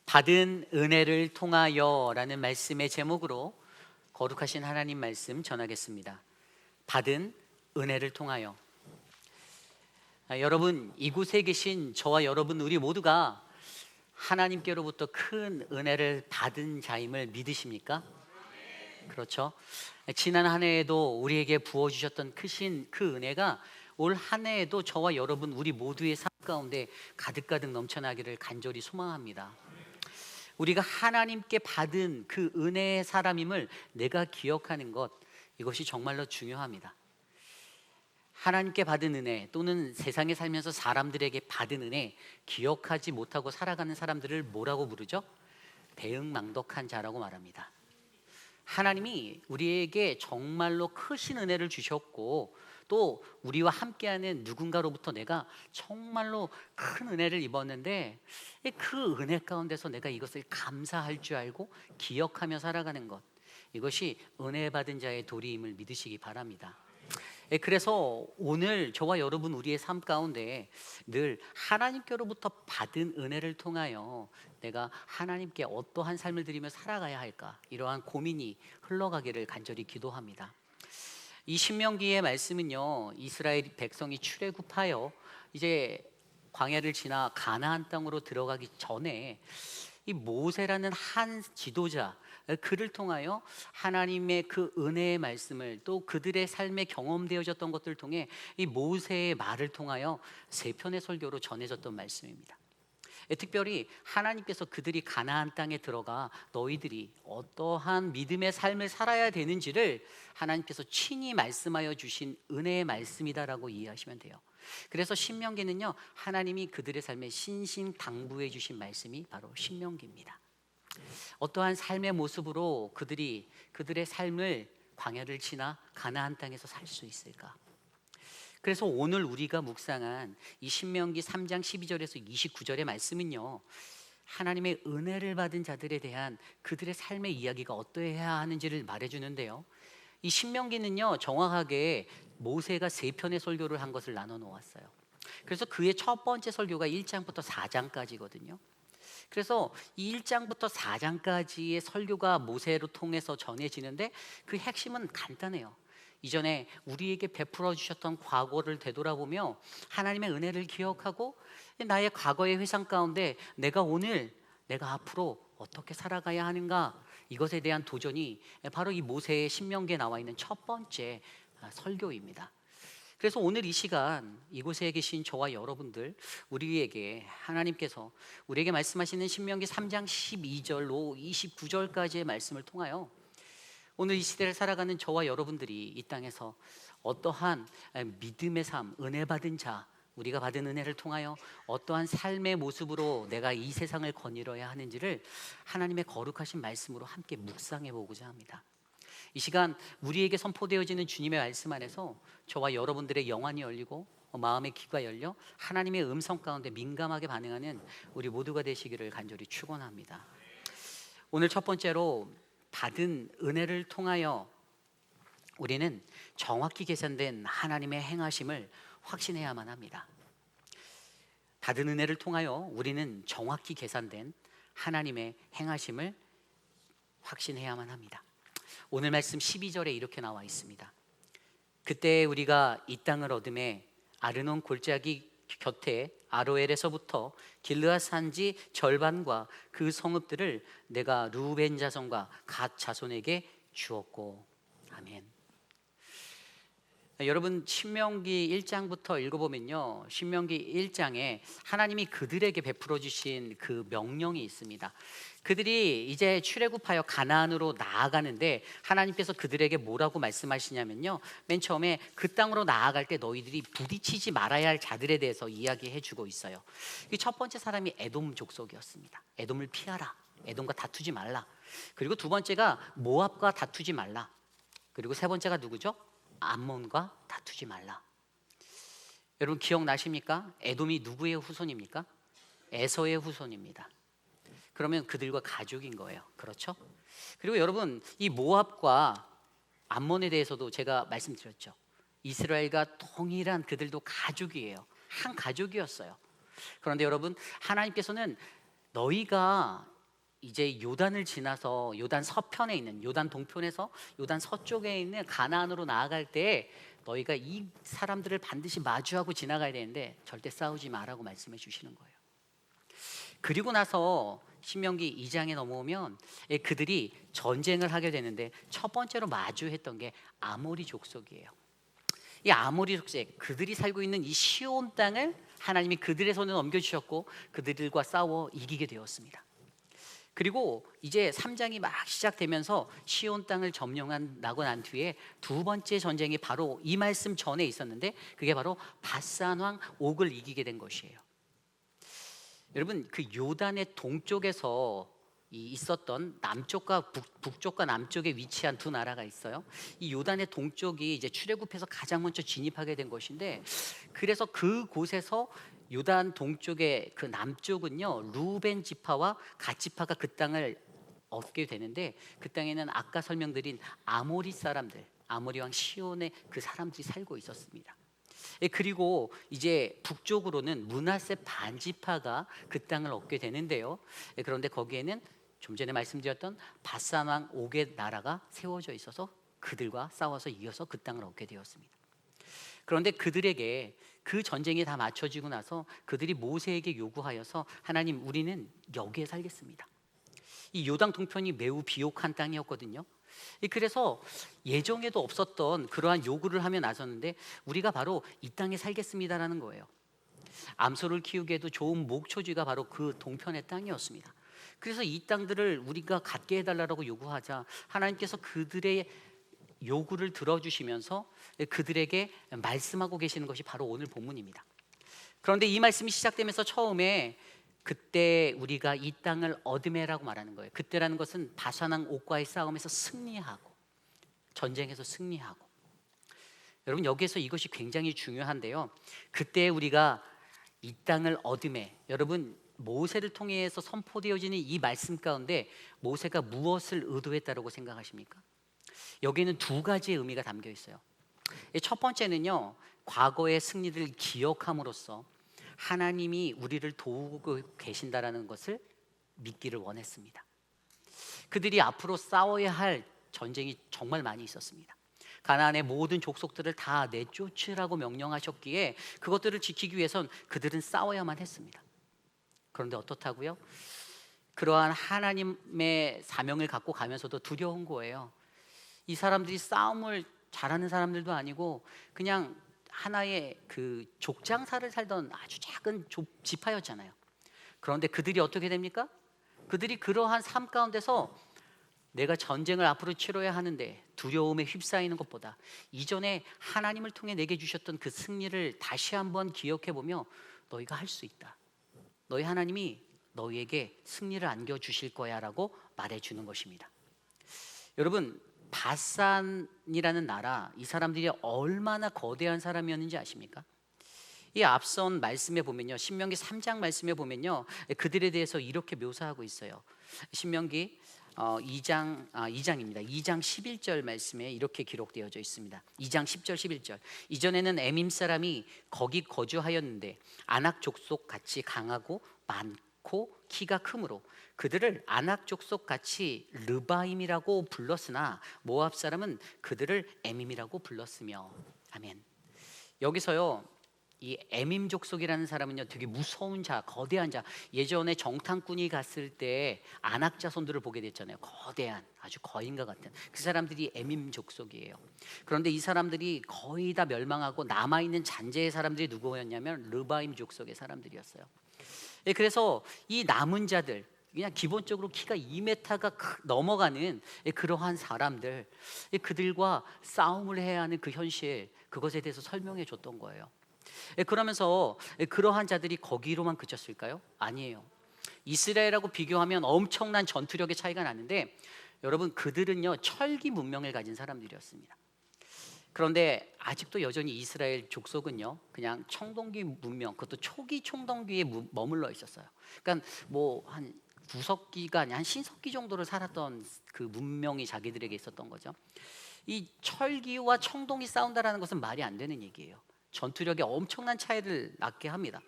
받은 은혜를 통하여라는 말씀의 제목으로 거룩하신 하나님 말씀 전하겠습니다. 받은 은혜를 통하여. 여러분, 이곳에 계신 저와 여러분 우리 모두가 하나님께로부터 큰 은혜를 받은 자임을 믿으십니까? 그렇죠? 지난 한 해에도 우리에게 부어주셨던 크신 그 은혜가 올 한 해에도 저와 여러분 우리 모두의 삶 가운데 가득가득 넘쳐나기를 간절히 소망합니다. 우리가 하나님께 받은 그 은혜의 사람임을 내가 기억하는 것, 이것이 정말로 중요합니다. 하나님께 받은 은혜 또는 세상에 살면서 사람들에게 받은 은혜 기억하지 못하고 살아가는 사람들을 뭐라고 부르죠? 대응망덕한 자라고 말합니다. 하나님이 우리에게 정말로 크신 은혜를 주셨고 또 우리와 함께하는 누군가로부터 내가 정말로 큰 은혜를 입었는데 그 은혜 가운데서 내가 이것을 감사할 줄 알고 기억하며 살아가는 것, 이것이 은혜 받은 자의 도리임을 믿으시기 바랍니다. 그래서 오늘 저와 여러분 우리의 삶 가운데 늘 하나님께로부터 받은 은혜를 통하여 내가 하나님께 어떠한 삶을 드리며 살아가야 할까, 이러한 고민이 흘러가기를 간절히 기도합니다. 이 신명기의 말씀은요, 이스라엘 백성이 출애굽하여 이제 광야를 지나 가나안 땅으로 들어가기 전에 이 모세라는 한 지도자, 그를 통하여 하나님의 그 은혜의 말씀을 또 그들의 삶에 경험되어졌던 것들을 통해 이 모세의 말을 통하여 세 편의 설교로 전해졌던 말씀입니다. 특별히 하나님께서 그들이 가나안 땅에 들어가 너희들이 어떠한 믿음의 삶을 살아야 되는지를 하나님께서 친히 말씀하여 주신 은혜의 말씀이다라고 이해하시면 돼요. 그래서 신명기는요, 하나님이 그들의 삶에 신신당부해 주신 말씀이 바로 신명기입니다. 어떠한 삶의 모습으로 그들이 그들의 삶을 광야를 지나 가나안 땅에서 살 수 있을까? 그래서 오늘 우리가 묵상한 이 신명기 3장 12절에서 29절의 말씀은요, 하나님의 은혜를 받은 자들에 대한 그들의 삶의 이야기가 어떠해야 하는지를 말해주는데요, 이 신명기는요 정확하게 모세가 세 편의 설교를 한 것을 나눠 놓았어요. 그래서 그의 첫 번째 설교가 1장부터 4장까지거든요. 그래서 이 1장부터 4장까지의 설교가 모세로 통해서 전해지는데 그 핵심은 간단해요. 이전에 우리에게 베풀어 주셨던 과거를 되돌아보며 하나님의 은혜를 기억하고 나의 과거의 회상 가운데 내가 앞으로 어떻게 살아가야 하는가, 이것에 대한 도전이 바로 이 모세의 신명기에 나와 있는 첫 번째 설교입니다. 그래서 오늘 이 시간 이곳에 계신 저와 여러분들, 우리에게 하나님께서 우리에게 말씀하시는 신명기 3장 12절로 29절까지의 말씀을 통하여 오늘 이 시대를 살아가는 저와 여러분들이 이 땅에서 어떠한 믿음의 삶, 은혜 받은 자, 우리가 받은 은혜를 통하여 어떠한 삶의 모습으로 내가 이 세상을 거닐어야 하는지를 하나님의 거룩하신 말씀으로 함께 묵상해 보고자 합니다. 이 시간 우리에게 선포되어지는 주님의 말씀 안에서 저와 여러분들의 영안이 열리고 마음의 귀가 열려 하나님의 음성 가운데 민감하게 반응하는 우리 모두가 되시기를 간절히 축원합니다. 오늘 첫 번째로 받은 은혜를 통하여 우리는 정확히 계산된 하나님의 행하심을 확신해야만 합니다. 받은 은혜를 통하여 우리는 정확히 계산된 하나님의 행하심을 확신해야만 합니다. 오늘 말씀 12절에 이렇게 나와 있습니다. 그때 우리가 이 땅을 얻음에 아르논 골짜기 곁에 아로엘에서부터 길르앗 산지 절반과 그 성읍들을 내가 루벤 자손과 갓 자손에게 주었고. 아멘. 여러분, 신명기 1장부터 읽어보면요, 신명기 1장에 하나님이 그들에게 베풀어 주신 그 명령이 있습니다. 그들이 이제 출애굽하여 가나안으로 나아가는데 하나님께서 그들에게 뭐라고 말씀하시냐면요, 맨 처음에 그 땅으로 나아갈 때 너희들이 부딪히지 말아야 할 자들에 대해서 이야기해 주고 있어요. 이 첫 번째 사람이 에돔 족속이었습니다. 에돔을 피하라, 에돔과 다투지 말라. 그리고 두 번째가 모압과 다투지 말라. 그리고 세 번째가 누구죠? 암몬과 다투지 말라. 여러분 기억나십니까? 에돔이 누구의 후손입니까? 에서의 후손입니다. 그러면 그들과 가족인 거예요. 그렇죠? 그리고 여러분, 이 모압과 암몬에 대해서도 제가 말씀드렸죠. 이스라엘과 동일한 그들도 가족이에요. 한 가족이었어요. 그런데 여러분, 하나님께서는 너희가 이제 요단을 지나서 요단 서편에 있는, 요단 동편에서 요단 서쪽에 있는 가나안으로 나아갈 때 너희가 이 사람들을 반드시 마주하고 지나가야 되는데 절대 싸우지 마라고 말씀해 주시는 거예요. 그리고 나서 신명기 2장에 넘어오면 그들이 전쟁을 하게 되는데 첫 번째로 마주했던 게 아모리 족속이에요. 이 아모리 족속, 그들이 살고 있는 이 시온 땅을 하나님이 그들의 손에 넘겨주셨고 그들과 싸워 이기게 되었습니다. 그리고 이제 3장이 막 시작되면서 시온 땅을 점령하고 난 뒤에 두 번째 전쟁이 바로 이 말씀 전에 있었는데 그게 바로 바산 왕 옥을 이기게 된 것이에요. 여러분, 그 요단의 동쪽에서 있었던 남쪽과 북쪽과 남쪽에 위치한 두 나라가 있어요. 이 요단의 동쪽이 이제 출애굽해서 가장 먼저 진입하게 된 것인데, 그래서 그곳에서 요단 동쪽의 그 남쪽은요 루벤 지파와 갓 지파가 그 땅을 얻게 되는데, 그 땅에는 아까 설명드린 아모리 사람들, 아모리 왕 시온의 그 사람들이 살고 있었습니다. 그리고 이제 북쪽으로는 므낫세 반지파가 그 땅을 얻게 되는데요. 그런데 거기에는 좀 전에 말씀드렸던 바산 왕 옥의 나라가 세워져 있어서 그들과 싸워서 이어서 그 땅을 얻게 되었습니다. 그런데 그들에게 그 전쟁이 다 마쳐지고 나서 그들이 모세에게 요구하여서 하나님, 우리는 여기에 살겠습니다. 이 요단 동편이 매우 비옥한 땅이었거든요. 그래서 예정에도 없었던 그러한 요구를 하며 나섰는데 우리가 바로 이 땅에 살겠습니다라는 거예요. 암소를 키우기에도 좋은 목초지가 바로 그 동편의 땅이었습니다. 그래서 이 땅들을 우리가 갖게 해달라고 요구하자 하나님께서 그들의 요구를 들어주시면서 그들에게 말씀하고 계시는 것이 바로 오늘 본문입니다. 그런데 이 말씀이 시작되면서 처음에 그때 우리가 이 땅을 얻으매라고 말하는 거예요. 그때라는 것은 바산 왕 옥과의 싸움에서 승리하고, 전쟁에서 승리하고. 여러분, 여기에서 이것이 굉장히 중요한데요. 그때 우리가 이 땅을 얻으매, 여러분, 모세를 통해서 선포되어지는 이 말씀 가운데 모세가 무엇을 의도했다고 생각하십니까? 여기에는 두 가지의 의미가 담겨 있어요. 첫 번째는요, 과거의 승리를 기억함으로써 하나님이 우리를 도우고 계신다라는 것을 믿기를 원했습니다. 그들이 앞으로 싸워야 할 전쟁이 정말 많이 있었습니다. 가나안의 모든 족속들을 다 내쫓으라고 명령하셨기에 그것들을 지키기 위해선 그들은 싸워야만 했습니다. 그런데 어떻다고요? 그러한 하나님의 사명을 갖고 가면서도 두려운 거예요. 이 사람들이 싸움을 잘하는 사람들도 아니고 그냥 하나의 그 족장사를 살던 아주 작은 지파였잖아요. 그런데 그들이 어떻게 됩니까? 그들이 그러한 삶 가운데서 내가 전쟁을 앞으로 치러야 하는데 두려움에 휩싸이는 것보다 이전에 하나님을 통해 내게 주셨던 그 승리를 다시 한번 기억해보며 너희가 할 수 있다, 너희 하나님이 너희에게 승리를 안겨주실 거야 라고 말해주는 것입니다. 여러분, 바산이라는 나라, 이 사람들이 얼마나 거대한 사람이었는지 아십니까? 이 앞선 말씀에 보면요, 신명기 3장 말씀에 보면요, 그들에 대해서 이렇게 묘사하고 있어요. 신명기 2장입니다. 2장 11절 말씀에 이렇게 기록되어져 있습니다. 2장 10절 11절. 이전에는 에밈 사람이 거기 거주하였는데 아낙 족속 같이 강하고 많고 키가 크므로 그들을 아낙 족속 같이 르바임이라고 불렀으나 모압 사람은 그들을 에밈이라고 불렀으며. 아멘. 여기서요, 이 에밈 족속이라는 사람은요 되게 무서운 자, 거대한 자. 예전에 정탐꾼이 갔을 때 아낙 자손들을 보게 됐잖아요. 거대한, 아주 거인과 같은 그 사람들이 에밈 족속이에요. 그런데 이 사람들이 거의 다 멸망하고 남아있는 잔재의 사람들이 누구였냐면 르바임 족속의 사람들이었어요. 그래서 이 남은 자들, 그냥 기본적으로 키가 2m가 넘어가는 그러한 사람들, 그들과 싸움을 해야 하는 그 현실, 그것에 대해서 설명해 줬던 거예요. 그러면서 그러한 자들이 거기로만 그쳤을까요? 아니에요. 이스라엘하고 비교하면 엄청난 전투력의 차이가 나는데 여러분, 그들은요 철기 문명을 가진 사람들이었습니다. 그런데 아직도 여전히 이스라엘 족속은요 그냥 청동기 문명, 그것도 초기 청동기에 머물러 있었어요. 그러니까 뭐 한 구석기가 아니 한 신석기 정도를 살았던 그 문명이 자기들에게 있었던 거죠. 이 철기와 청동이 싸운다라는 것은 말이 안 되는 얘기예요. 전투력에 엄청난 차이를 낳게 합니다.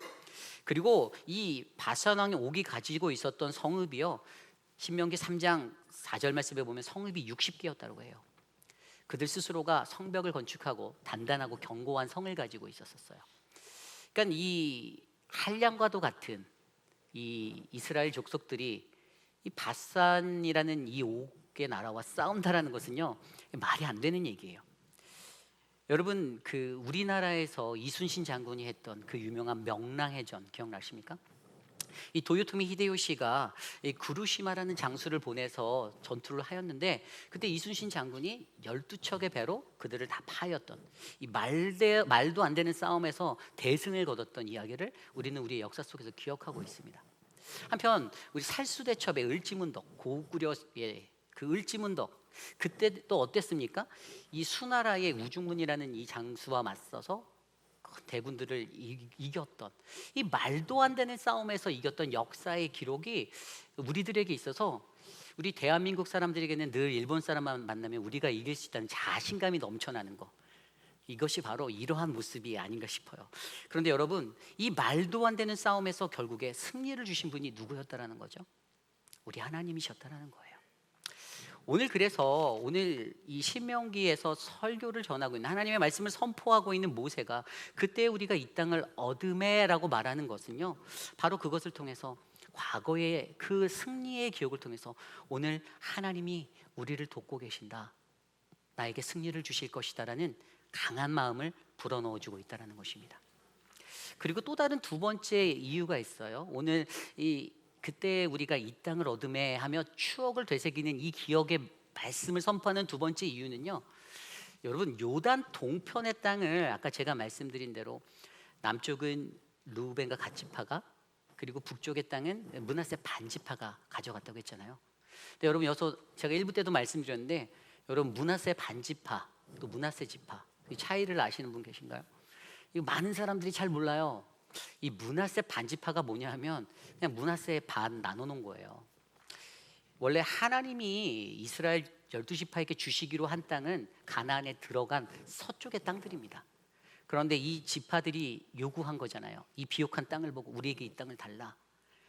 그리고 이 바산 왕의 옥이 가지고 있었던 성읍이요, 신명기 3장 4절 말씀에 보면 성읍이 60개였다고 해요. 그들 스스로가 성벽을 건축하고 단단하고 견고한 성을 가지고 있었어요. 그러니까 이 한량과도 같은 이 이스라엘 족속들이 이 바산이라는 이 옥의 나라와 싸운다라는 것은요, 말이 안 되는 얘기예요. 여러분, 그 우리나라에서 이순신 장군이 했던 그 유명한 명랑해전 기억나십니까? 이 도요토미 히데요시가 이 구루시마라는 장수를 보내서 전투를 하였는데, 그때 이순신 장군이 12척의 배로 그들을 다 파였던 이 말도 안 되는 싸움에서 대승을 거뒀던 이야기를 우리는 우리의 역사 속에서 기억하고 있습니다. 한편 우리 살수대첩의 을지문덕, 고구려의 그 을지문덕, 그때 또 어땠습니까? 이 수나라의 우중문이라는 이 장수와 맞서서 대군들을 이겼던, 이 말도 안 되는 싸움에서 이겼던 역사의 기록이 우리들에게 있어서, 우리 대한민국 사람들에게는 늘 일본 사람만 만나면 우리가 이길 수 있다는 자신감이 넘쳐나는 거, 이것이 바로 이러한 모습이 아닌가 싶어요. 그런데 여러분, 이 말도 안 되는 싸움에서 결국에 승리를 주신 분이 누구였다라는 거죠? 우리 하나님이셨다라는 거예요. 오늘 이 신명기에서 설교를 전하고 있는, 하나님의 말씀을 선포하고 있는 모세가 그때 우리가 이 땅을 얻음에라고 말하는 것은요, 바로 그것을 통해서, 과거의 그 승리의 기억을 통해서 오늘 하나님이 우리를 돕고 계신다, 나에게 승리를 주실 것이다라는 강한 마음을 불어넣어주고 있다는 것입니다. 그리고 또 다른 두 번째 이유가 있어요. 오늘 그때 우리가 이 땅을 얻음에 하며 추억을 되새기는 이 기억의 말씀을 선포하는 두 번째 이유는요, 여러분, 요단 동편의 땅을 아까 제가 말씀드린 대로 남쪽은 루벤과 갓지파가, 그리고 북쪽의 땅은 므낫세 반지파가 가져갔다고 했잖아요. 근데 여러분, 여기서 제가 1부 때도 말씀드렸는데, 여러분, 므낫세 반지파 또 므낫세 지파, 이 차이를 아시는 분 계신가요? 이거 많은 사람들이 잘 몰라요. 이 므낫세 반지파가 뭐냐 하면 그냥 므낫세 반 나눠놓은 거예요. 원래 하나님이 이스라엘 12지파에게 주시기로 한 땅은 가나안에 들어간 서쪽의 땅들입니다. 그런데 이 지파들이 요구한 거잖아요. 이 비옥한 땅을 보고 우리에게 이 땅을 달라.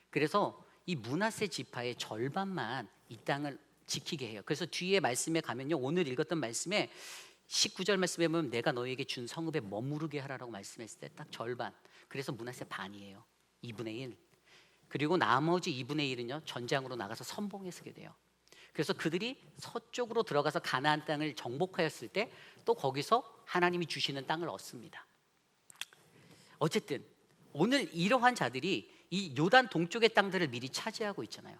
그래서 이 므낫세 지파의 절반만 이 땅을 지키게 해요. 그래서 뒤에 말씀에 가면요, 오늘 읽었던 말씀에 19절 말씀에 보면 내가 너에게 준 성읍에 머무르게 하라라고 말씀했을 때 딱 절반, 그래서 므낫세 반이에요. 2분의 1. 그리고 나머지 2분의 1은요 전장으로 나가서 선봉에 서게 돼요. 그래서 그들이 서쪽으로 들어가서 가나안 땅을 정복하였을 때 또 거기서 하나님이 주시는 땅을 얻습니다. 어쨌든 오늘 이러한 자들이 이 요단 동쪽의 땅들을 미리 차지하고 있잖아요.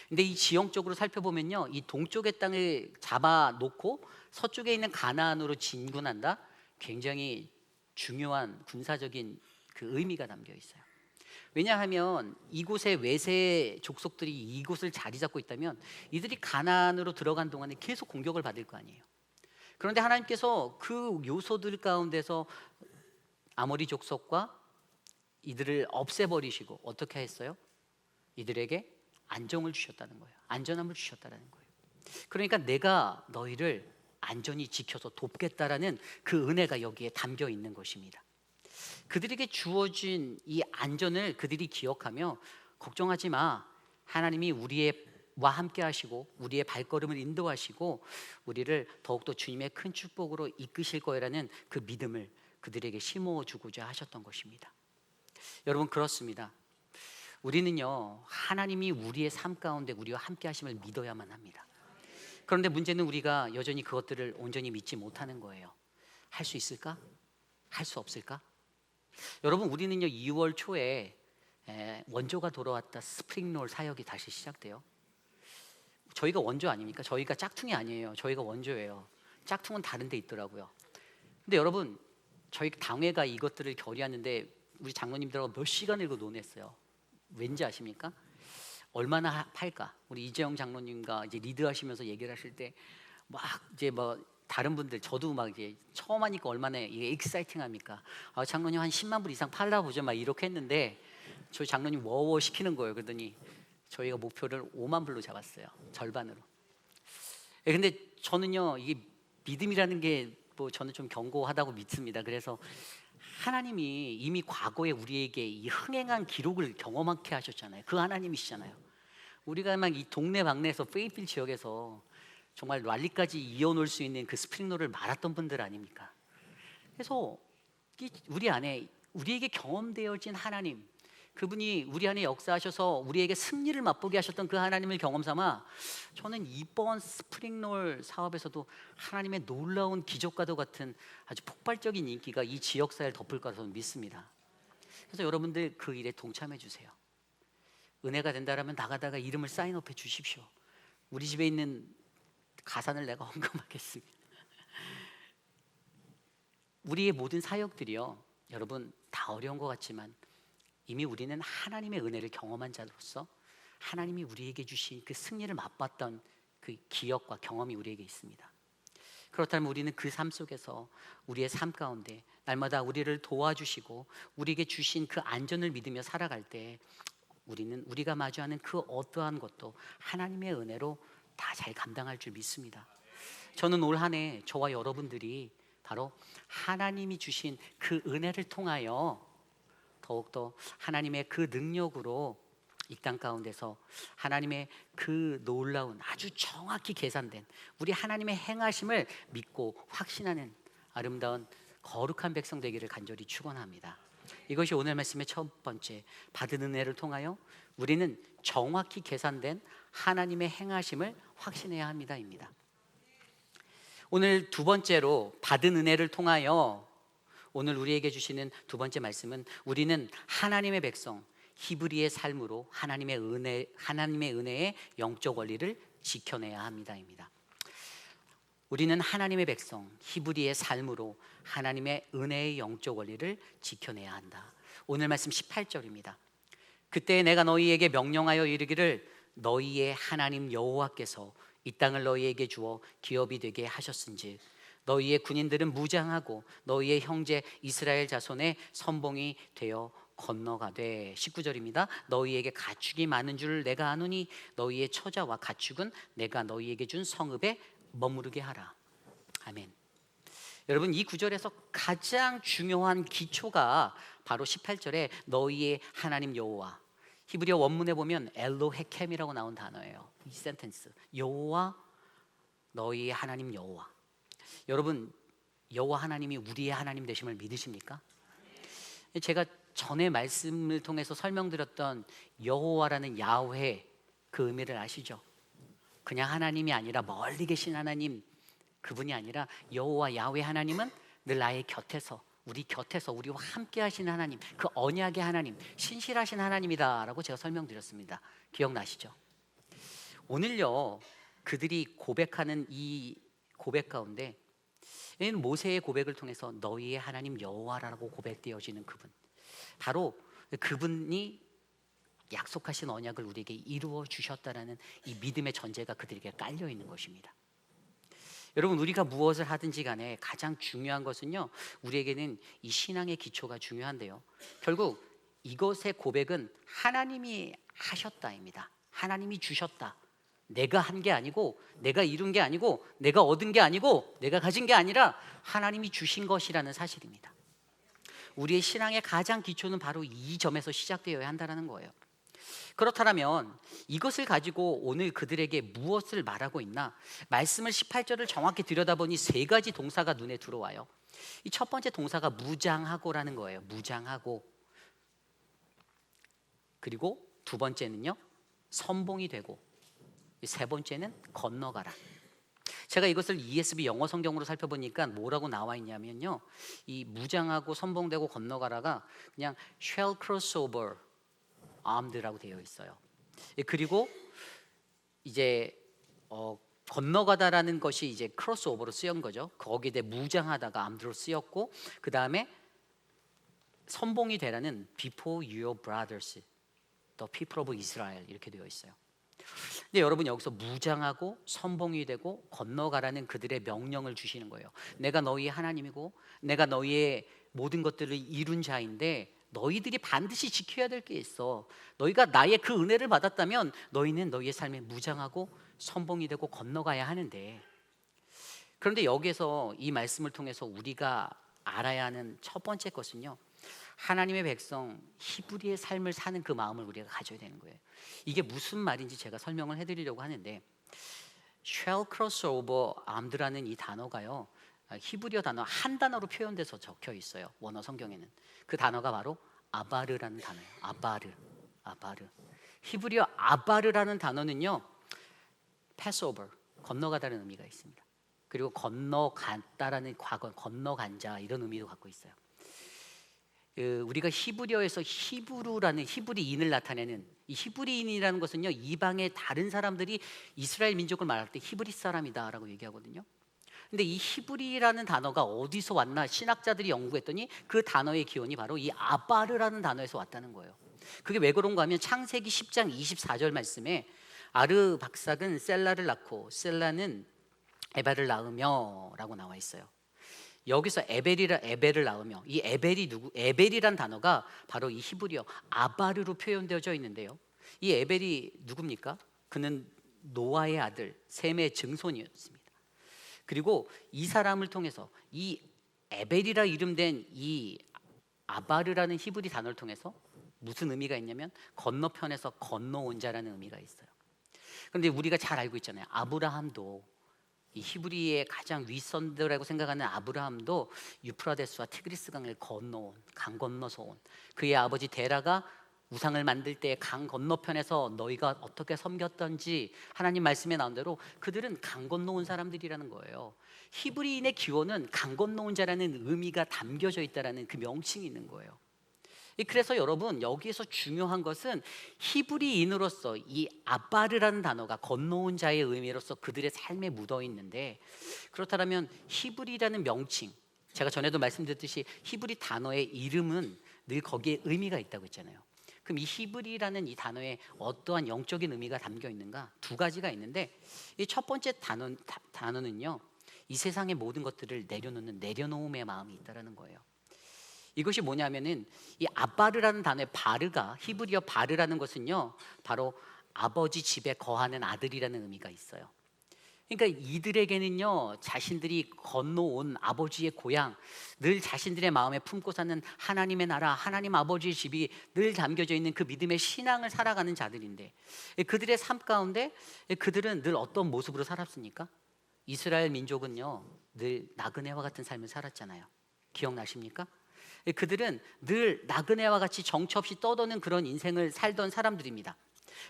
근데 이 지형적으로 살펴보면요, 이 동쪽의 땅을 잡아놓고 서쪽에 있는 가나안으로 진군한다, 굉장히 중요한 군사적인 그 의미가 담겨 있어요. 왜냐하면 이곳의 외세 족속들이 이곳을 자리 잡고 있다면 이들이 가나안으로 들어간 동안에 계속 공격을 받을 거 아니에요. 그런데 하나님께서 그 요소들 가운데서 아모리 족속과 이들을 없애버리시고 어떻게 했어요? 이들에게 안정을 주셨다는 거예요. 안전함을 주셨다는 거예요. 그러니까 내가 너희를 안전히 지켜서 돕겠다라는 그 은혜가 여기에 담겨 있는 것입니다. 그들에게 주어진 이 안전을 그들이 기억하며 걱정하지 마, 하나님이 우리와 함께 하시고 우리의 발걸음을 인도하시고 우리를 더욱더 주님의 큰 축복으로 이끄실 거라는 그 믿음을 그들에게 심어주고자 하셨던 것입니다. 여러분, 그렇습니다. 우리는요, 하나님이 우리의 삶 가운데 우리와 함께 하심을 믿어야만 합니다. 그런데 문제는 우리가 여전히 그것들을 온전히 믿지 못하는 거예요. 할 수 있을까? 할 수 없을까? 여러분, 우리는요 2월 초에 원조가 돌아왔다 스프링롤 사역이 다시 시작돼요. 저희가 원조 아닙니까? 저희가 짝퉁이 아니에요. 저희가 원조예요. 짝퉁은 다른 데 있더라고요. 근데 여러분, 저희 당회가 이것들을 결의하는데 우리 장로님들하고 몇 시간을 이거 논했어요. 왠지 아십니까? 얼마나 팔까? 우리 이재영 장로님과 이제 리드하시면서 얘기를 하실 때 막 이제 뭐 다른 분들, 저도 막 이제 처음 하니까 얼마나 이게 익사이팅합니까? 아, 장로님 한 10만 불 이상 팔라 보죠, 막 이렇게 했는데 저희 장로님 워워 시키는 거예요. 그러더니 저희가 목표를 5만 불로 잡았어요. 절반으로. 근데 저는요, 이게 믿음이라는 게 뭐 저는 좀 견고하다고 믿습니다. 그래서 하나님이 이미 과거에 우리에게 이 흥행한 기록을 경험하게 하셨잖아요. 그 하나님이시잖아요. 우리가 막 이 동네 방네에서 페이필 지역에서 정말 랠리까지 이어놓을 수 있는 그 스프링롤을 말았던 분들 아닙니까? 그래서 우리 안에 우리에게 경험되어진 하나님, 그분이 우리 안에 역사하셔서 우리에게 승리를 맛보게 하셨던 그 하나님을 경험 삼아 저는 이번 스프링롤 사업에서도 하나님의 놀라운 기적과도 같은 아주 폭발적인 인기가 이 지역사회를 덮을 거라고 저는 믿습니다. 그래서 여러분들 그 일에 동참해 주세요. 은혜가 된다라면 나가다가 이름을 사인업해 주십시오. 우리 집에 있는 가산을 내가 헌금하겠습니다. 우리의 모든 사역들이요, 여러분 다 어려운 것 같지만 이미 우리는 하나님의 은혜를 경험한 자로서 하나님이 우리에게 주신 그 승리를 맛봤던 그 기억과 경험이 우리에게 있습니다. 그렇다면 우리는 그 삶 속에서 우리의 삶 가운데 날마다 우리를 도와주시고 우리에게 주신 그 안전을 믿으며 살아갈 때 우리는 우리가 마주하는 그 어떠한 것도 하나님의 은혜로 다 잘 감당할 줄 믿습니다. 저는 올 한 해 저와 여러분들이 바로 하나님이 주신 그 은혜를 통하여 더욱더 하나님의 그 능력으로 이 땅 가운데서 하나님의 그 놀라운 아주 정확히 계산된 우리 하나님의 행하심을 믿고 확신하는 아름다운 거룩한 백성 되기를 간절히 축원합니다. 이것이 오늘 말씀의 첫 번째, 받은 은혜를 통하여 우리는 정확히 계산된 하나님의 행하심을 확신해야 합니다입니다. 오늘 두 번째로 받은 은혜를 통하여 오늘 우리에게 주시는 두 번째 말씀은 우리는 하나님의 백성 히브리의 삶으로 하나님의 은혜의 영적 원리를 지켜내야 합니다입니다. 우리는 하나님의 백성 히브리의 삶으로 하나님의 은혜의 영적 원리를 지켜내야 한다. 오늘 말씀 18절입니다. 그때 내가 너희에게 명령하여 이르기를 너희의 하나님 여호와께서 이 땅을 너희에게 주어 기업이 되게 하셨은즉 너희의 군인들은 무장하고 너희의 형제 이스라엘 자손의 선봉이 되어 건너가되 19절입니다. 너희에게 가축이 많은 줄 내가 아노니 너희의 처자와 가축은 내가 너희에게 준 성읍에 머무르게 하라. 아멘. 여러분 이 구절에서 가장 중요한 기초가 바로 18절에 너희의 하나님 여호와, 히브리어 원문에 보면 엘로헤켐이라고 나온 단어예요. 이 센텐스 여호와, 너희의 하나님 여호와. 여러분 여호와 하나님이 우리의 하나님 되심을 믿으십니까? 제가 전에 말씀을 통해서 설명드렸던 여호와라는 야훼 그 의미를 아시죠? 그냥 하나님이 아니라 멀리 계신 하나님, 그분이 아니라 여호와 야훼 하나님은 늘 나의 곁에서 우리와 함께 하시는 하나님, 그 언약의 하나님, 신실하신 하나님이다라고 제가 설명드렸습니다. 기억나시죠? 오늘요 그들이 고백하는 이 고백 가운데 모세의 고백을 통해서 너희의 하나님 여호와라고 고백되어지는 그분, 바로 그분이 약속하신 언약을 우리에게 이루어 주셨다라는 이 믿음의 전제가 그들에게 깔려 있는 것입니다. 여러분 우리가 무엇을 하든지 간에 가장 중요한 것은요, 우리에게는 이 신앙의 기초가 중요한데요, 결국 이것의 고백은 하나님이 하셨다입니다. 하나님이 주셨다. 내가 한 게 아니고, 내가 이룬 게 아니고, 내가 얻은 게 아니고, 내가 가진 게 아니라 하나님이 주신 것이라는 사실입니다. 우리의 신앙의 가장 기초는 바로 이 점에서 시작되어야 한다는 거예요. 그렇다면 이것을 가지고 오늘 그들에게 무엇을 말하고 있나? 말씀을 18절을 정확히 들여다보니 세 가지 동사가 눈에 들어와요. 이 첫 번째 동사가 무장하고라는 거예요. 무장하고. 그리고 두 번째는요 선봉이 되고, 세 번째는 건너가라. 제가 이것을 ESV 영어 성경으로 살펴보니까 뭐라고 나와 있냐면요, 이 무장하고 선봉되고 건너가라가 그냥 shall cross over armed라고 되어 있어요. 그리고 이제 건너가다라는 것이 이제 크로스오버로 쓰인 거죠. 거기에 대해 무장하다가 armed로 쓰였고, 그 다음에 선봉이 되라는 before your brothers, the people of Israel 이렇게 되어 있어요. 근데 여러분 여기서 무장하고 선봉이 되고 건너가라는 그들의 명령을 주시는 거예요. 내가 너희의 하나님이고 내가 너희의 모든 것들을 이룬 자인데 너희들이 반드시 지켜야 될 게 있어. 너희가 나의 그 은혜를 받았다면 너희는 너희의 삶에 무장하고 선봉이 되고 건너가야 하는데, 그런데 여기에서 이 말씀을 통해서 우리가 알아야 하는 첫 번째 것은요, 하나님의 백성 히브리의 삶을 사는 그 마음을 우리가 가져야 되는 거예요. 이게 무슨 말인지 제가 설명을 해드리려고 하는데, shall cross over armed라는 이 단어가요, 히브리어 단어 한 단어로 표현돼서 적혀 있어요. 원어 성경에는. 그 단어가 바로 아바르라는 단어예요. 아바르. 히브리어 아바르라는 단어는요, Passover, 건너가다는 의미가 있습니다. 그리고 건너갔다라는 과거, 건너간 자, 이런 의미도 갖고 있어요. 우리가 히브리어에서 히브루라는 히브리인을 나타내는 이 히브리인이라는 것은요, 이방의 다른 사람들이 이스라엘 민족을 말할 때 히브리 사람이다라고 얘기하거든요. 근데 이 히브리라는 단어가 어디서 왔나 신학자들이 연구했더니 그 단어의 기원이 바로 이 아바르라는 단어에서 왔다는 거예요. 그게 왜 그런가 하면 창세기 10장 24절 말씀에 아르 박삭은 셀라를 낳고 셀라는 에벨을 낳으며 라고 나와 있어요. 여기서 에벨을 낳으며, 이 에벨이 누구? 에벨이란 단어가 바로 이 히브리어 아바르로 표현되어져 있는데요, 이 에벨이 누굽니까? 그는 노아의 아들 셈의 증손이었습니다. 그리고 이 사람을 통해서 이 에벨이라 이름된 이 아바르라는 히브리 단어를 통해서 무슨 의미가 있냐면 건너편에서 건너온 자라는 의미가 있어요. 그런데 우리가 잘 알고 있잖아요. 아브라함도, 이 히브리의 가장 윗선들이라고 생각하는 아브라함도 유프라데스와 티그리스 강을 건너온, 강 건너서 온, 그의 아버지 데라가 우상을 만들 때 강 건너편에서 너희가 어떻게 섬겼던지 하나님 말씀에 나온 대로 그들은 강 건너온 사람들이라는 거예요. 히브리인의 기원은 강 건너온 자라는 의미가 담겨져 있다라는 그 명칭이 있는 거예요. 그래서 여러분, 여기에서 중요한 것은 히브리인으로서 이 아바르라는 단어가 건너온 자의 의미로서 그들의 삶에 묻어 있는데, 그렇다면 히브리라는 명칭, 제가 전에도 말씀드렸듯이 히브리 단어의 이름은 늘 거기에 의미가 있다고 했잖아요. 그럼 이 히브리라는 이 단어에 어떠한 영적인 의미가 담겨 있는가? 두 가지가 있는데, 이 첫 번째 단어는요, 이 세상의 모든 것들을 내려놓음의 마음이 있다라는 거예요. 이것이 뭐냐면은 이 아바르라는 단어의 바르가, 히브리어 바르라는 것은요, 바로 아버지 집에 거하는 아들이라는 의미가 있어요. 그러니까 이들에게는요, 자신들이 건너온 아버지의 고향, 늘 자신들의 마음에 품고 사는 하나님의 나라, 하나님 아버지의 집이 늘 담겨져 있는 그 믿음의 신앙을 살아가는 자들인데, 그들의 삶 가운데 그들은 늘 어떤 모습으로 살았습니까? 이스라엘 민족은요, 늘 나그네와 같은 삶을 살았잖아요. 기억나십니까? 그들은 늘 나그네와 같이 정처 없이 떠도는 그런 인생을 살던 사람들입니다.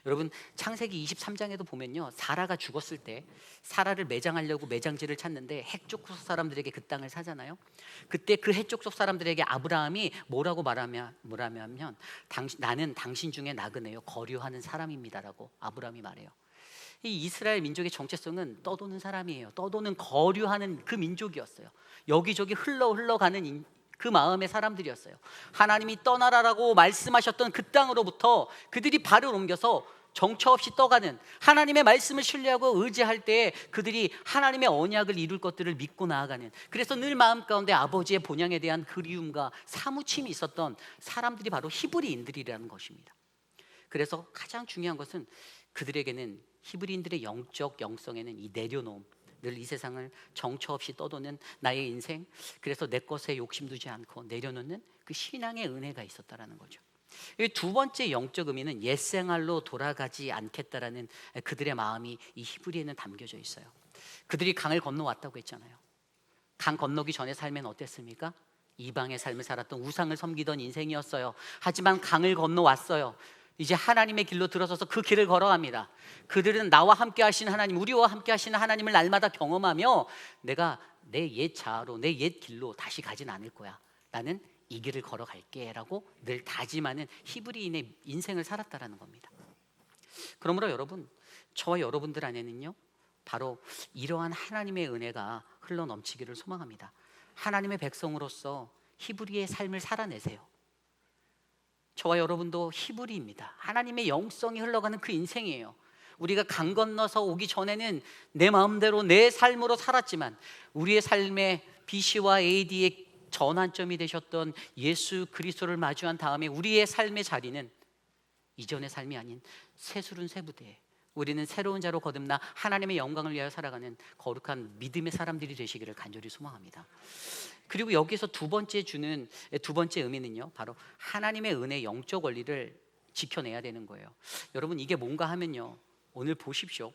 여러분, 창세기 23장에도 보면요, 사라가 죽었을 때 사라를 매장하려고 매장지를 찾는데 핵족속 사람들에게 그 땅을 사잖아요. 그때 그 핵족속 사람들에게 아브라함이 뭐라고 말하면 나는 당신 중에 나그네요, 거류하는 사람입니다라고 아브라함이 말해요. 이 이스라엘 민족의 정체성은 떠도는 사람이에요. 떠도는 거류하는 그 민족이었어요. 여기저기 흘러가는 그 마음의 사람들이었어요. 하나님이 떠나라라고 말씀하셨던 그 땅으로부터 그들이 발을 옮겨서 정처 없이 떠가는, 하나님의 말씀을 신뢰하고 의지할 때 그들이 하나님의 언약을 이룰 것들을 믿고 나아가는, 그래서 늘 마음 가운데 아버지의 본향에 대한 그리움과 사무침이 있었던 사람들이 바로 히브리인들이라는 것입니다. 그래서 가장 중요한 것은 그들에게는, 히브리인들의 영적 영성에는 이 내려놓음, 늘 이 세상을 정처 없이 떠도는 나의 인생, 그래서 내 것에 욕심두지 않고 내려놓는 그 신앙의 은혜가 있었다라는 거죠. 두 번째 영적 의미는 옛생활로 돌아가지 않겠다라는 그들의 마음이 이 히브리에는 담겨져 있어요. 그들이 강을 건너왔다고 했잖아요. 강 건너기 전의 삶은 어땠습니까? 이방의 삶을 살았던, 우상을 섬기던 인생이었어요. 하지만 강을 건너왔어요. 이제 하나님의 길로 들어서서 그 길을 걸어갑니다. 그들은 나와 함께 하신 하나님, 우리와 함께 하시는 하나님을 날마다 경험하며 내가 내 옛 자아로, 내 옛 길로 다시 가진 않을 거야, 나는 이 길을 걸어갈게 라고 늘 다짐하는 히브리인의 인생을 살았다라는 겁니다. 그러므로 여러분, 저와 여러분들 안에는요, 바로 이러한 하나님의 은혜가 흘러넘치기를 소망합니다. 하나님의 백성으로서 히브리의 삶을 살아내세요. 저와 여러분도 히브리입니다. 하나님의 영성이 흘러가는 그 인생이에요. 우리가 강 건너서 오기 전에는 내 마음대로 내 삶으로 살았지만, 우리의 삶의 BC와 AD의 전환점이 되셨던 예수 그리스도를 마주한 다음에 우리의 삶의 자리는 이전의 삶이 아닌 새수른 새부대에 우리는 새로운 자로 거듭나 하나님의 영광을 위하여 살아가는 거룩한 믿음의 사람들이 되시기를 간절히 소망합니다. 그리고 여기서 두 번째 의미는요, 바로 하나님의 은혜, 영적 원리를 지켜내야 되는 거예요. 여러분, 이게 뭔가 하면요, 오늘 보십시오.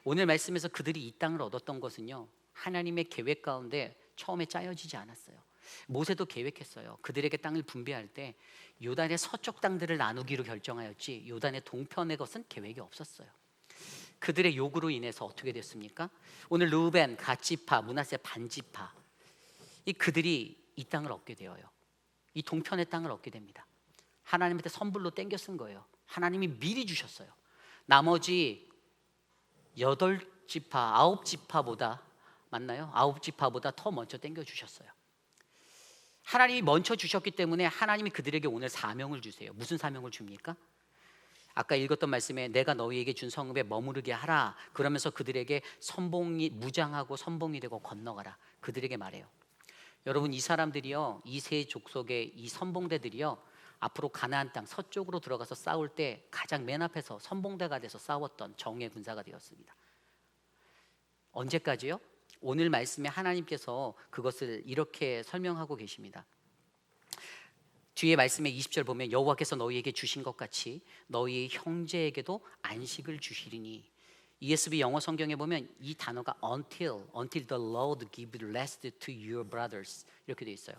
오늘 말씀에서 그들이 이 땅을 얻었던 것은요, 하나님의 계획 가운데 처음에 짜여지지 않았어요. 모세도 계획했어요. 그들에게 땅을 분배할 때 요단의 서쪽 땅들을 나누기로 결정하였지 요단의 동편의 것은 계획이 없었어요. 그들의 요구로 인해서 어떻게 됐습니까? 오늘 르우벤, 갓지파, 므낫세 반지파, 그들이 이 땅을 얻게 되어요. 이 동편의 땅을 얻게 됩니다. 하나님한테 선불로 땡겨 쓴 거예요. 하나님이 미리 주셨어요. 나머지 8지파, 9지파보다, 맞나요? 9지파보다 더 먼저 땡겨 주셨어요. 하나님이 먼저 주셨기 때문에 하나님이 그들에게 오늘 사명을 주세요. 무슨 사명을 줍니까? 아까 읽었던 말씀에 내가 너희에게 준 성읍에 머무르게 하라. 그러면서 그들에게 선봉이, 무장하고 선봉이 되고 건너가라. 그들에게 말해요. 여러분, 이 사람들이요, 이 세 족속의 이 선봉대들이요, 앞으로 가나안 땅 서쪽으로 들어가서 싸울 때 가장 맨 앞에서 선봉대가 돼서 싸웠던 정예 군사가 되었습니다. 언제까지요? 오늘 말씀에 하나님께서 그것을 이렇게 설명하고 계십니다. 뒤에 말씀에 20절 보면 여호와께서 너희에게 주신 것 같이 너희 형제에게도 안식을 주시리니, ESV 영어 성경에 보면 이 단어가 until the Lord give rest to your brothers 이렇게 되어 있어요.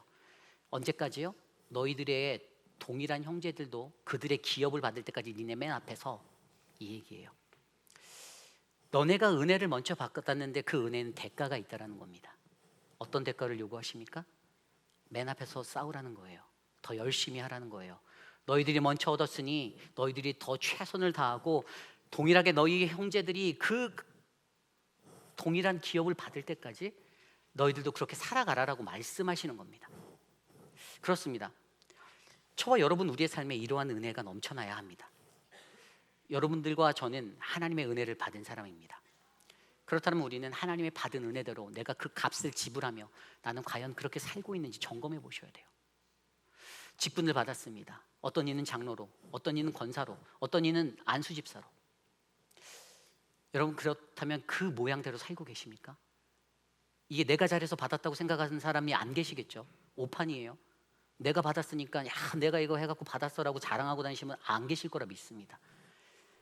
언제까지요? 너희들의 동일한 형제들도 그들의 기업을 받을 때까지 니네 맨 앞에서, 이 얘기예요. 너네가 은혜를 먼저 받았는데 그 은혜는 대가가 있다라는 겁니다. 어떤 대가를 요구하십니까? 맨 앞에서 싸우라는 거예요. 더 열심히 하라는 거예요. 너희들이 먼저 얻었으니 너희들이 더 최선을 다하고 동일하게 너희 형제들이 그 동일한 기업을 받을 때까지 너희들도 그렇게 살아가라라고 말씀하시는 겁니다. 그렇습니다. 저와 여러분, 우리의 삶에 이러한 은혜가 넘쳐나야 합니다. 여러분들과 저는 하나님의 은혜를 받은 사람입니다. 그렇다면 우리는 하나님의 받은 은혜대로 내가 그 값을 지불하며 나는 과연 그렇게 살고 있는지 점검해 보셔야 돼요. 직분을 받았습니다. 어떤 이는 장로로, 어떤 이는 권사로, 어떤 이는 안수집사로. 여러분, 그렇다면 그 모양대로 살고 계십니까? 이게 내가 잘해서 받았다고 생각하는 사람이 안 계시겠죠? 오판이에요. 내가 받았으니까 야, 내가 이거 해갖고 받았어라고 자랑하고 다니시면 안 계실 거라 믿습니다.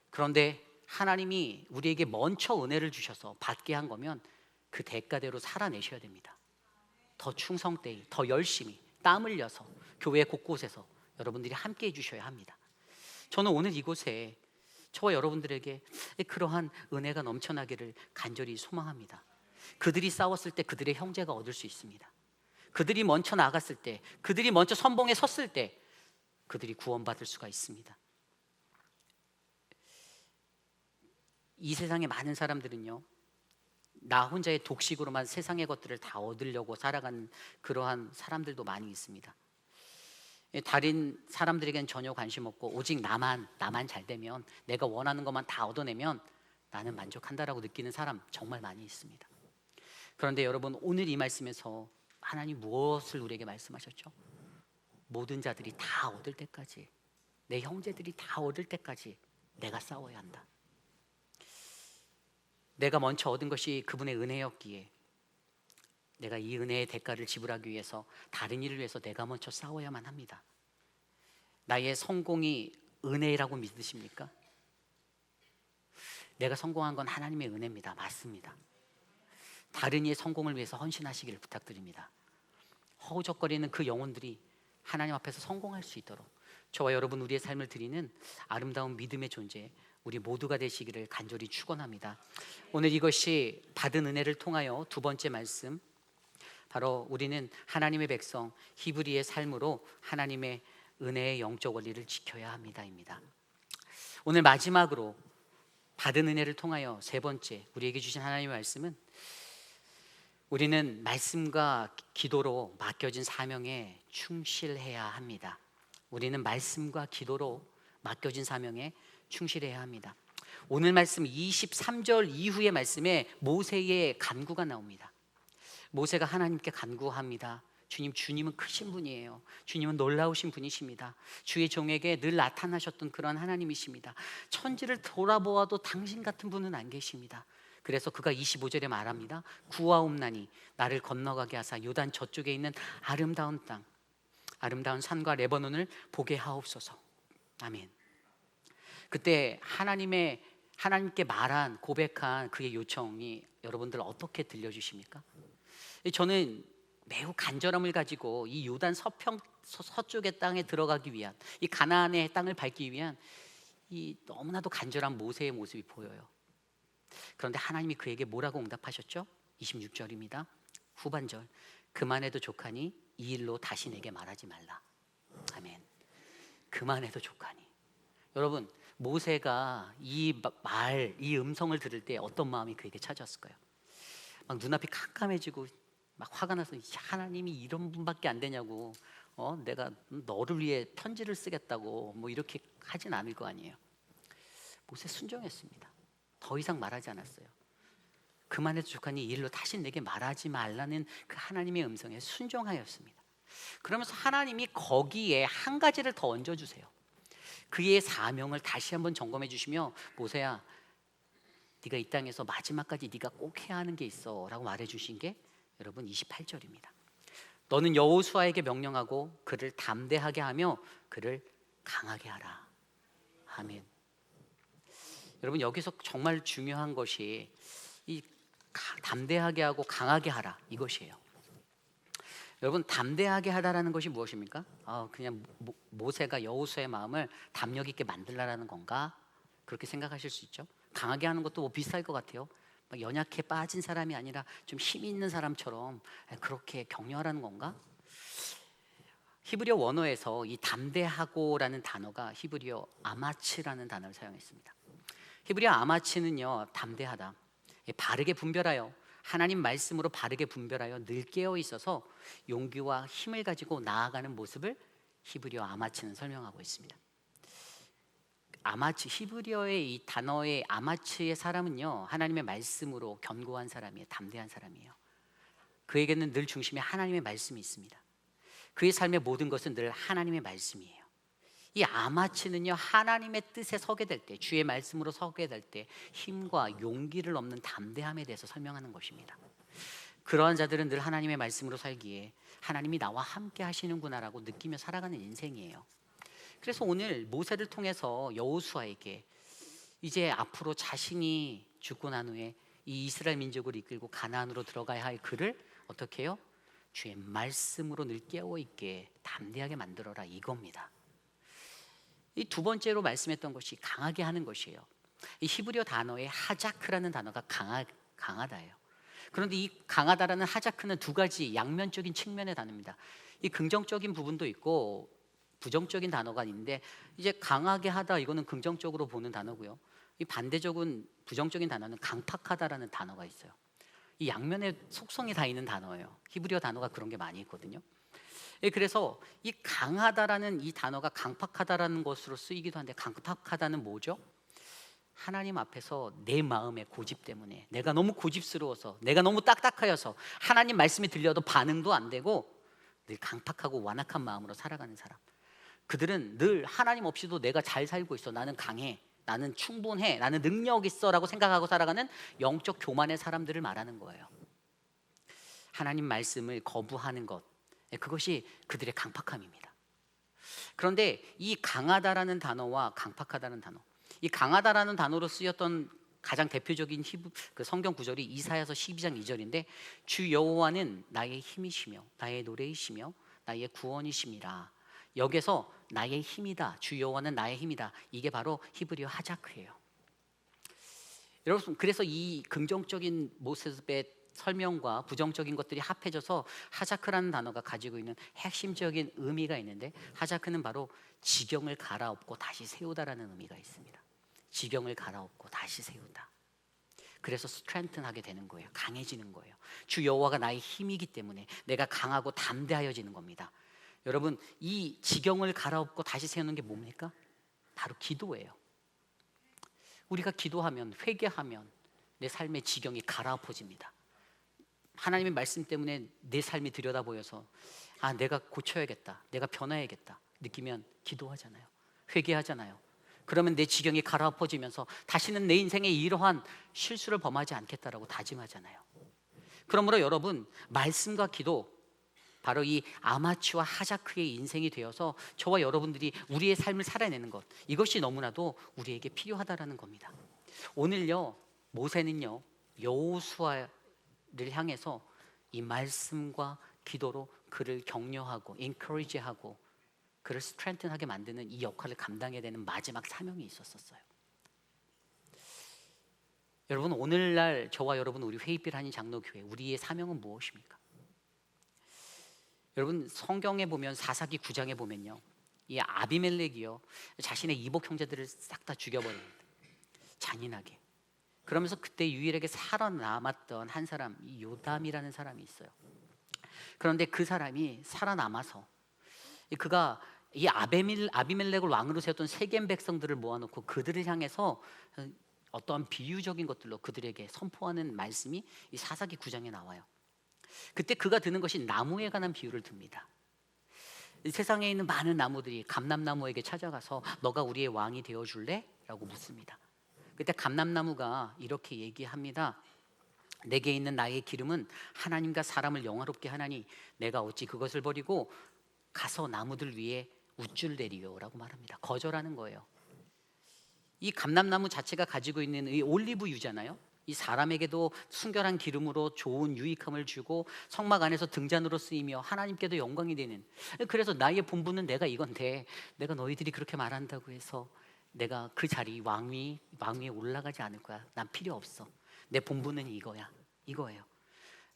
그런데 하나님이 우리에게 먼저 은혜를 주셔서 받게 한 거면 그 대가대로 살아내셔야 됩니다. 더 충성되이, 더 열심히 땀 흘려서 교회 곳곳에서 여러분들이 함께 해주셔야 합니다. 저는 오늘 이곳에 저와 여러분들에게 그러한 은혜가 넘쳐나기를 간절히 소망합니다. 그들이 싸웠을 때 그들의 형제가 얻을 수 있습니다. 그들이 먼저 나갔을 때, 그들이 먼저 선봉에 섰을 때 그들이 구원받을 수가 있습니다. 이 세상의 많은 사람들은요, 나 혼자의 독식으로만 세상의 것들을 다 얻으려고 살아가는 그러한 사람들도 많이 있습니다. 다른 사람들에겐 전혀 관심 없고 오직 나만 잘 되면, 내가 원하는 것만 다 얻어내면 나는 만족한다라고 느끼는 사람 정말 많이 있습니다. 그런데 여러분, 오늘 이 말씀에서 하나님 무엇을 우리에게 말씀하셨죠? 모든 자들이 다 얻을 때까지, 내 형제들이 다 얻을 때까지 내가 싸워야 한다. 내가 먼저 얻은 것이 그분의 은혜였기에 내가 이 은혜의 대가를 지불하기 위해서, 다른 일을 위해서 내가 먼저 싸워야만 합니다. 나의 성공이 은혜라고 믿으십니까? 내가 성공한 건 하나님의 은혜입니다. 맞습니다. 다른 이의 성공을 위해서 헌신하시기를 부탁드립니다. 허우적거리는 그 영혼들이 하나님 앞에서 성공할 수 있도록 저와 여러분, 우리의 삶을 드리는 아름다운 믿음의 존재, 우리 모두가 되시기를 간절히 축원합니다. 오늘 이것이 받은 은혜를 통하여 두 번째 말씀, 바로 우리는 하나님의 백성 히브리의 삶으로 하나님의 은혜의 영적 원리를 지켜야 합니다입니다. 오늘 마지막으로 받은 은혜를 통하여 세 번째 우리에게 주신 하나님의 말씀은, 우리는 말씀과 기도로 맡겨진 사명에 충실해야 합니다. 우리는 말씀과 기도로 맡겨진 사명에 충실해야 합니다. 오늘 말씀 23절 이후의 말씀에 모세의 간구가 나옵니다. 모세가 하나님께 간구합니다. 주님은 크신 분이에요. 주님은 놀라우신 분이십니다. 주의 종에게 늘 나타나셨던 그런 하나님이십니다. 천지를 돌아보아도 당신 같은 분은 안 계십니다. 그래서 그가 25절에 말합니다. 구하옵나니 나를 건너가게 하사 요단 저쪽에 있는 아름다운 땅, 아름다운 산과 레바논을 보게 하옵소서. 아멘. 그때 하나님께 말한, 고백한 그의 요청이 여러분들 어떻게 들려주십니까? 저는 매우 간절함을 가지고 이 요단 서쪽의 땅에 들어가기 위한, 이 가나안의 땅을 밟기 위한 이 너무나도 간절한 모세의 모습이 보여요. 그런데 하나님이 그에게 뭐라고 응답하셨죠? 26절입니다. 후반절. 그만해도 족하니 이 일로 다시 내게 말하지 말라. 아멘. 그만해도 족하니. 여러분, 모세가 이 음성을 들을 때 어떤 마음이 그에게 찾아왔을까요? 막 눈앞이 캄캄해지고 막 화가 나서, 하나님이 이런 분밖에 안 되냐고, 내가 너를 위해 편지를 쓰겠다고 뭐 이렇게 하진 않을 거 아니에요. 모세 순종했습니다. 더 이상 말하지 않았어요. 그만해도 족하니 이 일로 다시 내게 말하지 말라는 그 하나님의 음성에 순종하였습니다. 그러면서 하나님이 거기에 한 가지를 더 얹어주세요. 그의 사명을 다시 한번 점검해 주시며, 모세야, 네가 이 땅에서 마지막까지 네가 꼭 해야 하는 게 있어 라고 말해 주신 게 여러분 28절입니다. 너는 여호수아에게 명령하고 그를 담대하게 하며 그를 강하게 하라. 아멘. 여러분, 여기서 정말 중요한 것이 이 담대하게 하고 강하게 하라, 이것이에요. 여러분, 담대하게 하라라는 것이 무엇입니까? 그냥 모세가 여호수아의 마음을 담력 있게 만들라라는 건가? 그렇게 생각하실 수 있죠. 강하게 하는 것도 뭐 비슷할 것 같아요. 막 연약해 빠진 사람이 아니라 좀 힘 있는 사람처럼 그렇게 격려하라는 건가? 히브리어 원어에서 이 담대하고라는 단어가 히브리어 아마츠라는 단어를 사용했습니다. 히브리어 아마츠는요, 담대하다, 바르게 분별하여, 하나님 말씀으로 바르게 분별하여 늘 깨어 있어서 용기와 힘을 가지고 나아가는 모습을 히브리어 아마츠는 설명하고 있습니다. 아마츠, 히브리어의 이 단어의 아마츠의 사람은요, 하나님의 말씀으로 견고한 사람이에요. 담대한 사람이에요. 그에게는 늘 중심에 하나님의 말씀이 있습니다. 그의 삶의 모든 것은 늘 하나님의 말씀이에요. 이 아마츠는요, 하나님의 뜻에 서게 될 때, 주의 말씀으로 서게 될 때 힘과 용기를 얻는 담대함에 대해서 설명하는 것입니다. 그러한 자들은 늘 하나님의 말씀으로 살기에 하나님이 나와 함께 하시는구나라고 느끼며 살아가는 인생이에요. 그래서 오늘 모세를 통해서 여호수아에게 이제 앞으로 자신이 죽고 난 후에 이 이스라엘 민족을 이끌고 가나안으로 들어가야 할 그를 어떻게 해요? 주의 말씀으로 늘 깨어있게 담대하게 만들어라, 이겁니다. 이 두 번째로 말씀했던 것이 강하게 하는 것이에요. 이 히브리어 단어의 하자크라는 단어가 강하다예요. 그런데 이 강하다라는 하자크는 두 가지 양면적인 측면의 단어입니다. 이 긍정적인 부분도 있고 부정적인 단어가 있는데, 이제 강하게 하다, 이거는 긍정적으로 보는 단어고요. 이 반대적인 부정적인 단어는 강팍하다라는 단어가 있어요. 이 양면에 속성이 다 있는 단어예요. 히브리어 단어가 그런 게 많이 있거든요. 그래서 이 강하다라는 이 단어가 강팍하다라는 것으로 쓰이기도 한데, 강팍하다는 뭐죠? 하나님 앞에서 내 마음의 고집 때문에, 내가 너무 고집스러워서, 내가 너무 딱딱하여서 하나님 말씀이 들려도 반응도 안 되고 늘 강팍하고 완악한 마음으로 살아가는 사람, 그들은 늘 하나님 없이도 내가 잘 살고 있어, 나는 강해, 나는 충분해, 나는 능력 있어 라고 생각하고 살아가는 영적 교만의 사람들을 말하는 거예요. 하나님 말씀을 거부하는 것, 그것이 그들의 강팍함입니다. 그런데 이 강하다라는 단어와 강팍하다는 단어, 이 강하다라는 단어로 쓰였던 가장 대표적인 그 성경 구절이 이사야서 12장 2절인데, 주 여호와는 나의 힘이시며 나의 노래이시며 나의 구원이심이라. 여기서 나의 힘이다, 주 여호와는 나의 힘이다, 이게 바로 히브리어 하자크예요. 여러분, 그래서 이 긍정적인 모습의 설명과 부정적인 것들이 합해져서 하자크라는 단어가 가지고 있는 핵심적인 의미가 있는데, 하자크는 바로 지경을 갈아엎고 다시 세우다라는 의미가 있습니다. 지경을 갈아엎고 다시 세우다. 그래서 스트렝튼하게 되는 거예요. 강해지는 거예요. 주 여호와가 나의 힘이기 때문에 내가 강하고 담대하여지는 겁니다. 여러분, 이 지경을 갈아엎고 다시 세우는 게 뭡니까? 바로 기도예요. 우리가 기도하면, 회개하면 내 삶의 지경이 갈아엎어집니다. 하나님의 말씀 때문에 내 삶이 들여다 보여서 내가 고쳐야겠다, 내가 변화해야겠다 느끼면 기도하잖아요. 회개하잖아요. 그러면 내 지경이 가라앉아지면서 다시는 내 인생에 이러한 실수를 범하지 않겠다라고 다짐하잖아요. 그러므로 여러분, 말씀과 기도, 바로 이 아마추어 하자크의 인생이 되어서 저와 여러분들이 우리의 삶을 살아내는 것, 이것이 너무나도 우리에게 필요하다라는 겁니다. 오늘요, 모세는요 여호수아를 향해서 이 말씀과 기도로 그를 격려하고 encourage하고 그를 strengthen하게 만드는 이 역할을 감당해야 되는 마지막 사명이 있었어요. 여러분, 오늘날 저와 여러분, 우리 회의빛 한인 장로교회, 우리의 사명은 무엇입니까? 여러분, 성경에 보면 사사기 9장에 보면요, 이 아비멜렉이요 자신의 이복 형제들을 싹 다 죽여버립니다. 잔인하게. 그러면서 그때 유일하게 살아남았던 한 사람, 이 요담이라는 사람이 있어요. 그런데 그 사람이 살아남아서 그가 이 아비멜렉을 왕으로 세웠던 세겜 백성들을 모아놓고 그들을 향해서 어떠한 비유적인 것들로 그들에게 선포하는 말씀이 이 사사기 9장에 나와요. 그때 그가 드는 것이 나무에 관한 비유를 듭니다. 이 세상에 있는 많은 나무들이 감람나무에게 찾아가서 너가 우리의 왕이 되어줄래? 라고 묻습니다. 그때 감람나무가 이렇게 얘기합니다. 내게 있는 나의 기름은 하나님과 사람을 영화롭게 하나니 내가 어찌 그것을 버리고 가서 나무들 위에 우쭐대리요 라고 말합니다. 거절하는 거예요. 이 감람나무 자체가 가지고 있는 이 올리브유잖아요. 이 사람에게도 순결한 기름으로 좋은 유익함을 주고 성막 안에서 등잔으로 쓰이며 하나님께도 영광이 되는, 그래서 나의 본분은 내가 이건데 내가 너희들이 그렇게 말한다고 해서 내가 그 자리 왕위에 올라가지 않을 거야. 난 필요 없어. 내 본분은 이거예요.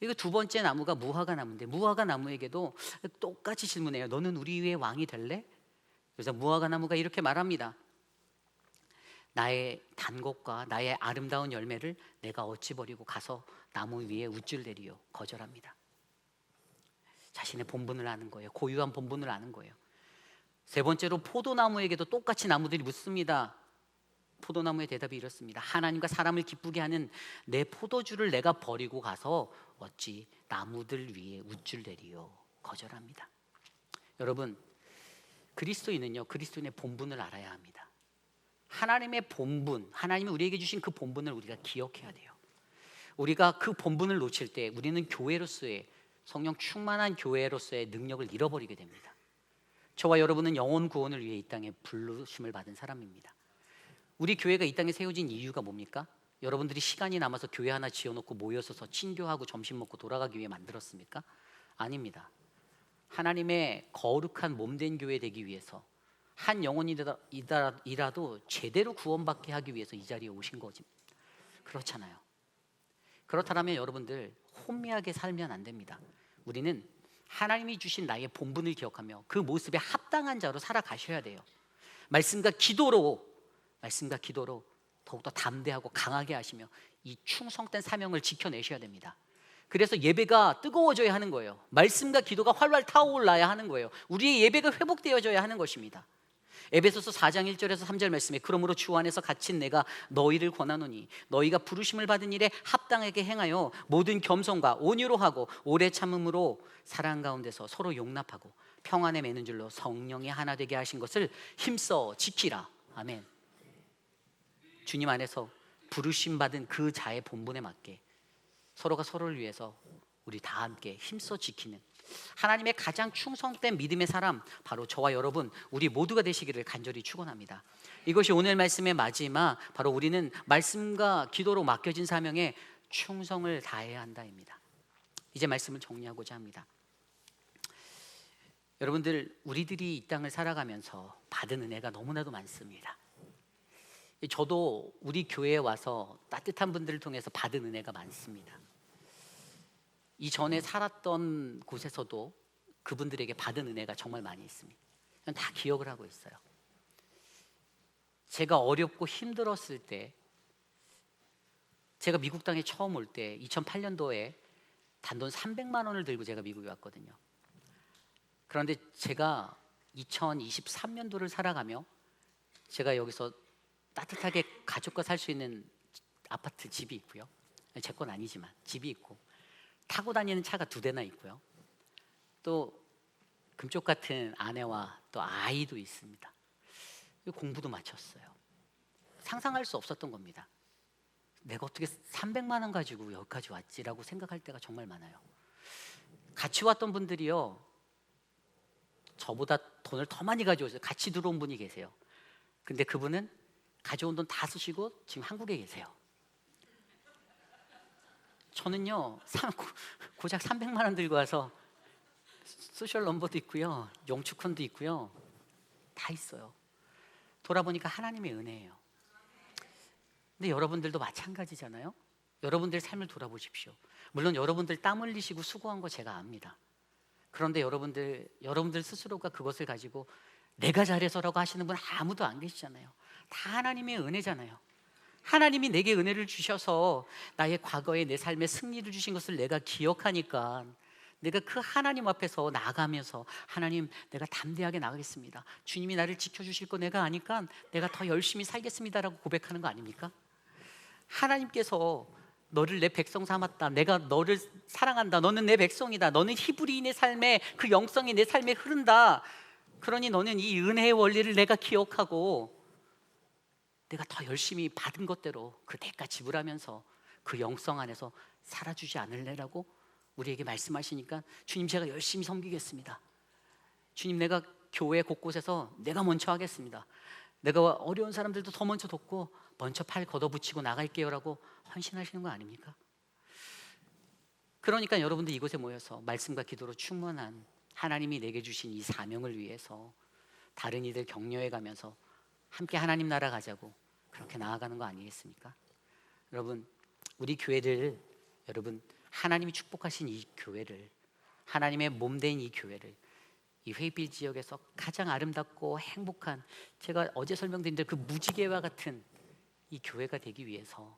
이거 두 번째 나무가 무화과 나무인데 무화과 나무에게도 똑같이 질문해요. 너는 우리 위에 왕이 될래? 그래서 무화과 나무가 이렇게 말합니다. 나의 단 것과 나의 아름다운 열매를 내가 어찌 버리고 가서 나무 위에 우쭐대리요. 거절합니다. 자신의 본분을 아는 거예요. 고유한 본분을 아는 거예요. 세 번째로 포도나무에게도 똑같이 나무들이 묻습니다. 포도나무의 대답이 이렇습니다. 하나님과 사람을 기쁘게 하는 내 포도주를 내가 버리고 가서 어찌 나무들 위에 우쭐대리요. 거절합니다. 여러분, 그리스도인은요 그리스도인의 본분을 알아야 합니다. 하나님의 본분, 하나님이 우리에게 주신 그 본분을 우리가 기억해야 돼요. 우리가 그 본분을 놓칠 때 우리는 교회로서의, 성령 충만한 교회로서의 능력을 잃어버리게 됩니다. 저와 여러분은 영혼 구원을 위해 이 땅에 부르심을 받은 사람입니다. 우리 교회가 이 땅에 세워진 이유가 뭡니까? 여러분들이 시간이 남아서 교회 하나 지어놓고 모여서서 친교하고 점심 먹고 돌아가기 위해 만들었습니까? 아닙니다. 하나님의 거룩한 몸된 교회 되기 위해서 한 영혼이라도 제대로 구원받게 하기 위해서 이 자리에 오신 거지. 그렇잖아요. 그렇다면 여러분들 혼미하게 살면 안 됩니다. 우리는 하나님이 주신 나의 본분을 기억하며 그 모습에 합당한 자로 살아가셔야 돼요. 말씀과 기도로 더욱더 담대하고 강하게 하시며 이 충성된 사명을 지켜내셔야 됩니다. 그래서 예배가 뜨거워져야 하는 거예요. 말씀과 기도가 활활 타오르야 하는 거예요. 우리의 예배가 회복되어져야 하는 것입니다. 에베소서 4장 1절에서 3절 말씀에 그러므로 주 안에서 갇힌 내가 너희를 권하노니 너희가 부르심을 받은 일에 합당하게 행하여 모든 겸손과 온유로 하고 오래 참음으로 사랑 가운데서 서로 용납하고 평안에 매는 줄로 성령이 하나 되게 하신 것을 힘써 지키라. 아멘. 주님 안에서 부르심 받은 그 자의 본분에 맞게 서로가 서로를 위해서 우리 다 함께 힘써 지키는 하나님의 가장 충성된 믿음의 사람, 바로 저와 여러분 우리 모두가 되시기를 간절히 축원합니다. 이것이 오늘 말씀의 마지막, 바로 우리는 말씀과 기도로 맡겨진 사명에 충성을 다해야 한다입니다. 이제 말씀을 정리하고자 합니다. 여러분들, 우리들이 이 땅을 살아가면서 받은 은혜가 너무나도 많습니다. 저도 우리 교회에 와서 따뜻한 분들을 통해서 받은 은혜가 많습니다. 이전에 살았던 곳에서도 그분들에게 받은 은혜가 정말 많이 있습니다. 다 기억을 하고 있어요. 제가 어렵고 힘들었을 때, 제가 미국 땅에 처음 올 때 2008년도에 단돈 300만 원을 들고 제가 미국에 왔거든요. 그런데 제가 2023년도를 살아가며 제가 여기서 따뜻하게 가족과 살 수 있는 아파트 집이 있고요. 제 건 아니지만 집이 있고 타고 다니는 차가 2대나 있고요. 또 금쪽 같은 아내와 또 아이도 있습니다. 공부도 마쳤어요. 상상할 수 없었던 겁니다. 내가 어떻게 300만 원 가지고 여기까지 왔지라고 생각할 때가 정말 많아요. 같이 왔던 분들이요, 저보다 돈을 더 많이 가져오세요. 같이 들어온 분이 계세요. 근데 그분은 가져온 돈 다 쓰시고 지금 한국에 계세요. 저는요, 고작 300만 원 들고 와서 소셜 넘버도 있고요, 용축훈도 있고요, 다 있어요. 돌아보니까 하나님의 은혜예요. 근데 여러분들도 마찬가지잖아요. 여러분들 삶을 돌아보십시오. 물론 여러분들 땀 흘리시고 수고한 거 제가 압니다. 그런데 여러분들 스스로가 그것을 가지고 내가 잘해서라고 하시는 분 아무도 안 계시잖아요. 다 하나님의 은혜잖아요. 하나님이 내게 은혜를 주셔서 나의 과거에 내 삶에 승리를 주신 것을 내가 기억하니까 내가 그 하나님 앞에서 나아가면서, 하나님, 내가 담대하게 나가겠습니다. 주님이 나를 지켜주실 거 내가 아니까 내가 더 열심히 살겠습니다라고 고백하는 거 아닙니까? 하나님께서 너를 내 백성 삼았다, 내가 너를 사랑한다, 너는 내 백성이다, 너는 히브리인의 삶에 그 영성이 내 삶에 흐른다, 그러니 너는 이 은혜의 원리를 내가 기억하고 내가 더 열심히 받은 것대로 그 대가 지불하면서 그 영성 안에서 살아주지 않을래라고 우리에게 말씀하시니까, 주님, 제가 열심히 섬기겠습니다. 주님, 내가 교회 곳곳에서 내가 먼저 하겠습니다. 내가 어려운 사람들도 더 먼저 돕고 먼저 팔 걷어붙이고 나갈게요 라고 헌신하시는 거 아닙니까? 그러니까 여러분들 이곳에 모여서 말씀과 기도로 충만한 하나님이 내게 주신 이 사명을 위해서 다른 이들 격려해 가면서 함께 하나님 나라 가자고 그렇게 나아가는 거 아니겠습니까? 여러분, 우리 교회를, 여러분, 하나님이 축복하신 이 교회를, 하나님의 몸된 이 교회를, 이 회빌 지역에서 가장 아름답고 행복한, 제가 어제 설명드린 대로 그 무지개와 같은 이 교회가 되기 위해서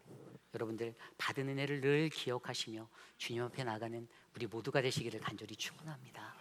여러분들 받은 은혜를 늘 기억하시며 주님 앞에 나가는 우리 모두가 되시기를 간절히 축원합니다.